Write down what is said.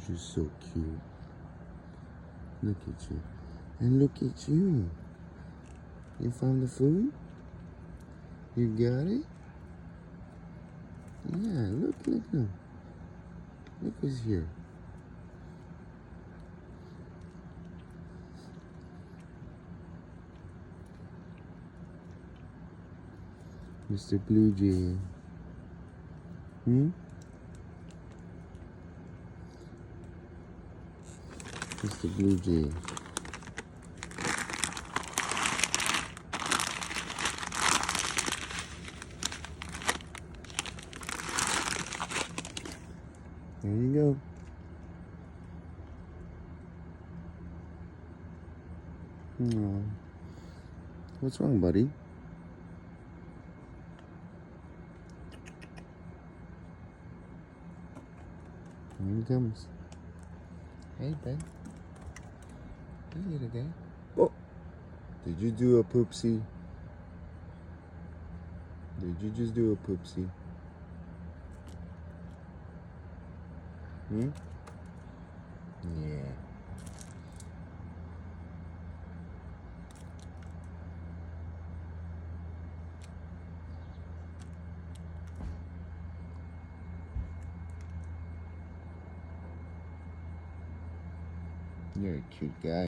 You're so cute. Look at you. And look at you. You found the food? You got it? Yeah, look. Look who's here. Mr. Blue Jay. Mr. Blue Jay. There you go. Aww. What's wrong, buddy? Here he comes. Hey, Ben. Hey, little guy. Oh! Did you do a poopsie? Did you just do a poopsie? Yeah. You're a cute guy.